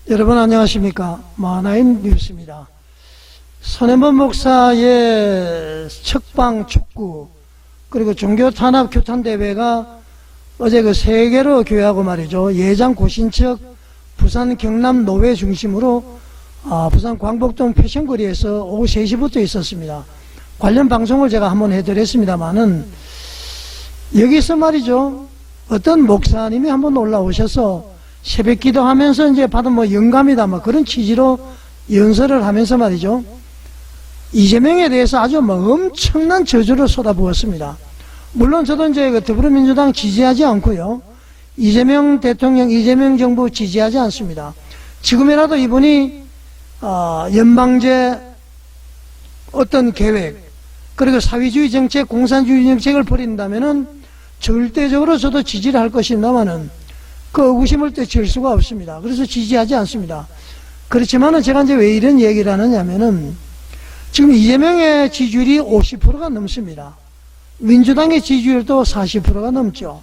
여러분 안녕하십니까. 마하나임 뉴스입니다. 손혜원 목사의 척방 촉구 그리고 종교탄압 교탄대회가 어제 그 세계로 교회하고 말이죠, 예장 고신척 부산 경남 노회 중심으로 부산 광복동 패션거리에서 오후 3시부터 있었습니다. 관련 방송을 제가 한번 해드렸습니다만은 여기서 말이죠, 어떤 목사님이 한번 올라오셔서 새벽 기도하면서 이제 받은 영감이다 그런 취지로 연설을 하면서 말이죠, 이재명에 대해서 아주 엄청난 저주를 쏟아부었습니다. 물론 저도 이제 그 더불어민주당 지지하지 않고요, 이재명 대통령, 이재명 정부 지지하지 않습니다. 지금이라도 이분이 연방제 어떤 계획 그리고 사회주의 정책, 공산주의 정책을 벌인다면은 절대적으로 저도 지지를 할 것입니다만은 그 의구심을 질 수가 없습니다. 그래서 지지하지 않습니다. 그렇지만은 제가 이제 왜 이런 얘기를 하느냐면은 지금 이재명의 지지율이 50%가 넘습니다. 민주당의 지지율도 40%가 넘죠.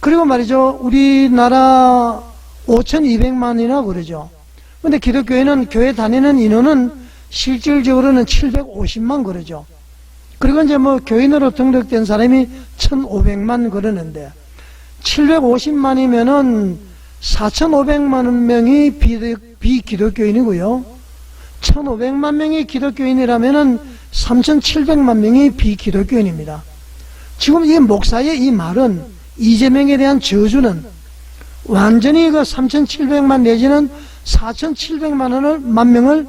그리고 말이죠, 우리나라 5,200만이나 그러죠. 근데 기독교회는 교회 다니는 인원은 실질적으로는 750만 그러죠. 그리고 이제 교인으로 등록된 사람이 1,500만 그러는데 750만이면은 4,500만 명이 비기독교인이고요. 1,500만 명이 기독교인이라면은 3,700만 명이 비기독교인입니다. 지금 이 목사의 이 말은, 이재명에 대한 저주는 완전히 그 3,700만 내지는 4,700만 명을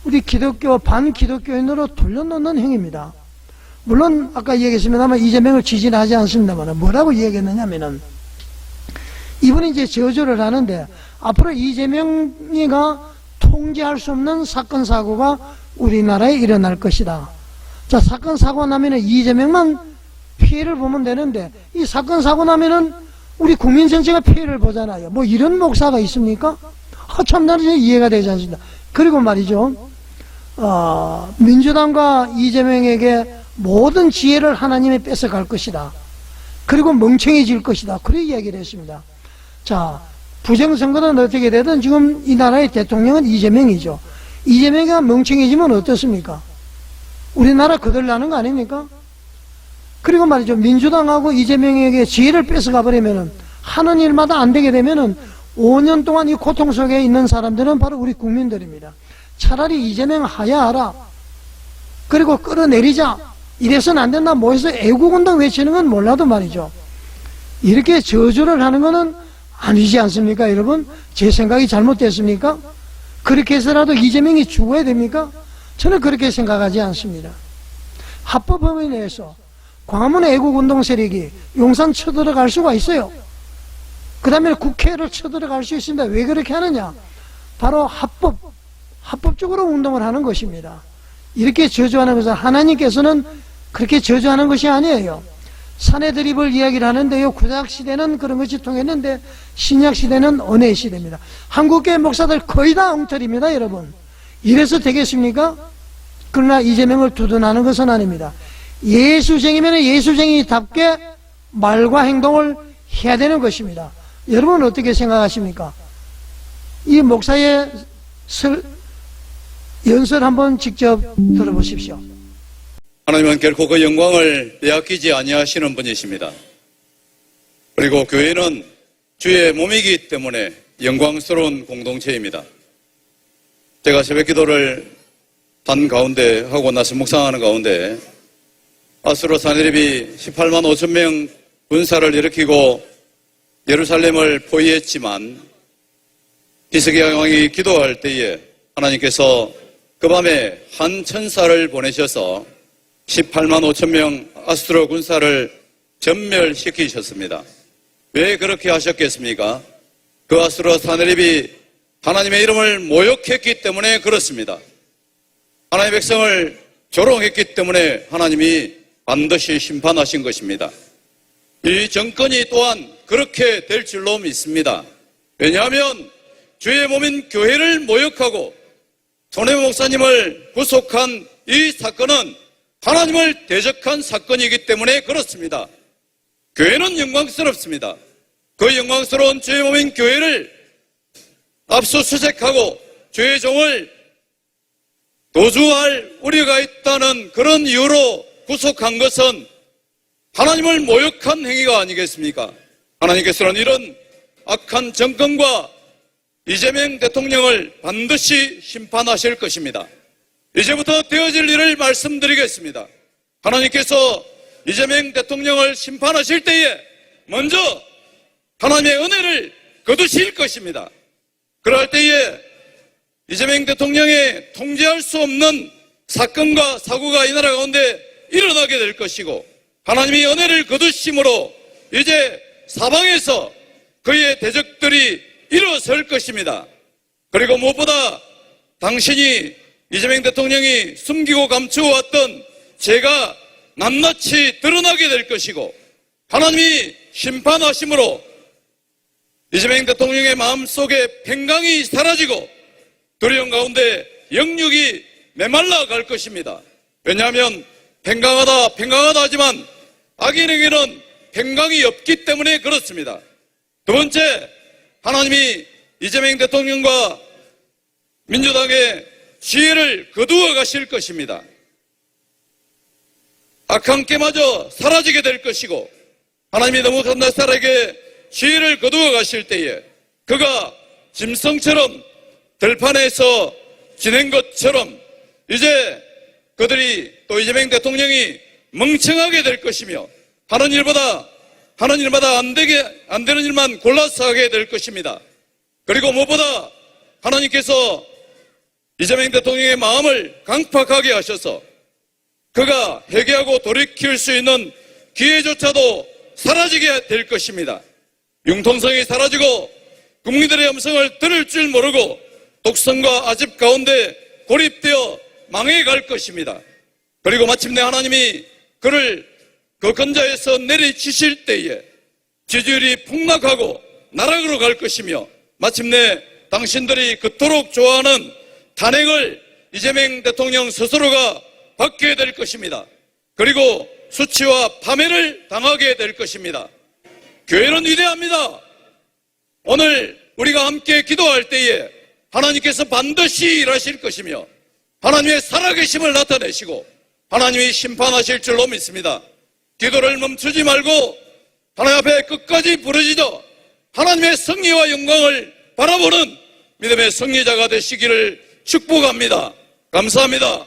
우리 기독교, 반기독교인으로 돌려놓는 행위입니다. 물론 아까 얘기했습니다만 이재명을 지지는 하지 않습니다만 뭐라고 얘기했느냐면은 이분이 이제 저주를 하는데 앞으로 이재명이가 통제할 수 없는 사건 사고가 우리나라에 일어날 것이다. 자, 사건 사고 나면은 이재명만 피해를 보면 되는데 이 사건 사고 나면은 우리 국민 전체가 피해를 보잖아요. 이런 목사가 있습니까? 참 나는 이해가 되지 않습니다. 그리고 말이죠, 민주당과 이재명에게 모든 지혜를 하나님이 뺏어갈 것이다. 그리고 멍청해질 것이다. 그런 이야기를 했습니다. 자, 부정선거는 어떻게 되든 지금 이 나라의 대통령은 이재명이죠. 이재명이 멍청해지면 어떻습니까? 우리나라 거덜나는 거 아닙니까? 그리고 말이죠, 민주당하고 이재명에게 지혜를 뺏어가 버리면은 하는 일마다 안 되게 되면은 5년 동안 이 고통 속에 있는 사람들은 바로 우리 국민들입니다. 차라리 이재명 하야하라. 그리고 끌어내리자. 이래서는 안 된다. 해서 애국운동 외치는 건 몰라도 말이죠, 이렇게 저주를 하는 거는 아니지 않습니까? 여러분, 제 생각이 잘못됐습니까? 그렇게 해서라도 이재명이 죽어야 됩니까? 저는 그렇게 생각하지 않습니다. 합법 범위 내에서 광화문 애국운동 세력이 용산 쳐들어갈 수가 있어요. 그 다음에 국회를 쳐들어갈 수 있습니다. 왜 그렇게 하느냐? 바로 합법적으로 운동을 하는 것입니다. 이렇게 저주하는 것은 하나님께서는 그렇게 저주하는 것이 아니에요. 사내 드립을 이야기를 하는데요, 구약시대는 그런 것이 통했는데 신약시대는 언어의 시대입니다. 한국교회 목사들 거의 다 엉터리입니다. 여러분, 이래서 되겠습니까? 그러나 이재명을 두둔하는 것은 아닙니다. 예수쟁이면 예수쟁이답게 말과 행동을 해야 되는 것입니다. 여러분은 어떻게 생각하십니까? 이 목사의 연설 한번 직접 들어보십시오. 하나님은 결코 그 영광을 빼앗기지 아니하시는 분이십니다. 그리고 교회는 주의 몸이기 때문에 영광스러운 공동체입니다. 제가 새벽 기도를 한 가운데 하고 나서 묵상하는 가운데 아수르 사내립이 18만 5천 명 군사를 일으키고 예루살렘을 포위했지만 히스기야 왕이 기도할 때에 하나님께서 그 밤에 한 천사를 보내셔서 18만 5천 명 아수르 군사를 전멸시키셨습니다. 왜 그렇게 하셨겠습니까? 그 아수르 사내립이 하나님의 이름을 모욕했기 때문에 그렇습니다. 하나님의 백성을 조롱했기 때문에 하나님이 반드시 심판하신 것입니다. 이 정권이 또한 그렇게 될 줄로 믿습니다. 왜냐하면 주의 몸인 교회를 모욕하고 손혜원 목사님을 구속한 이 사건은 하나님을 대적한 사건이기 때문에 그렇습니다. 교회는 영광스럽습니다. 그 영광스러운 주의 몸인 교회를 압수수색하고 주의 종을 도주할 우려가 있다는 그런 이유로 구속한 것은 하나님을 모욕한 행위가 아니겠습니까? 하나님께서는 이런 악한 정권과 이재명 대통령을 반드시 심판하실 것입니다. 이제부터 되어질 일을 말씀드리겠습니다. 하나님께서 이재명 대통령을 심판하실 때에 먼저 하나님의 은혜를 거두실 것입니다. 그럴 때에 이재명 대통령의 통제할 수 없는 사건과 사고가 이 나라 가운데 일어나게 될 것이고, 하나님이 은혜를 거두심으로 이제 사방에서 그의 대적들이 일어설 것입니다. 그리고 무엇보다 당신이 이재명 대통령이 숨기고 감추어왔던 죄가 낱낱이 드러나게 될 것이고, 하나님이 심판하심으로 이재명 대통령의 마음속에 평강이 사라지고 두려움 가운데 영육이 메말라 갈 것입니다. 왜냐하면 평강하다 하지만 악인에게는 평강이 없기 때문에 그렇습니다. 두 번째, 하나님이 이재명 대통령과 민주당의 지혜를 거두어 가실 것입니다. 악한 깨마저 사라지게 될 것이고, 하나님이 너무 간사람에게 지혜를 거두어 가실 때에 그가 짐승처럼 들판에서 지낸 것처럼 이제 그들이 또 이재명 대통령이 멍청하게 될 것이며 하는 일마다 안 되는 일만 골라서 하게 될 것입니다. 그리고 무엇보다 하나님께서 이재명 대통령의 마음을 강팍하게 하셔서 그가 회개하고 돌이킬 수 있는 기회조차도 사라지게 될 것입니다. 융통성이 사라지고 국민들의 음성을 들을 줄 모르고 독선과 아집 가운데 고립되어 망해갈 것입니다. 그리고 마침내 하나님이 그를 그 근자에서 내리치실 때에 지지율이 폭락하고 나락으로 갈 것이며, 마침내 당신들이 그토록 좋아하는 탄핵을 이재명 대통령 스스로가 받게 될 것입니다. 그리고 수치와 파멸을 당하게 될 것입니다. 교회는 위대합니다. 오늘 우리가 함께 기도할 때에 하나님께서 반드시 일하실 것이며 하나님의 살아계심을 나타내시고 하나님이 심판하실 줄로 믿습니다. 기도를 멈추지 말고 하나님 앞에 끝까지 부르짖어 하나님의 승리와 영광을 바라보는 믿음의 승리자가 되시기를 축복합니다. 감사합니다.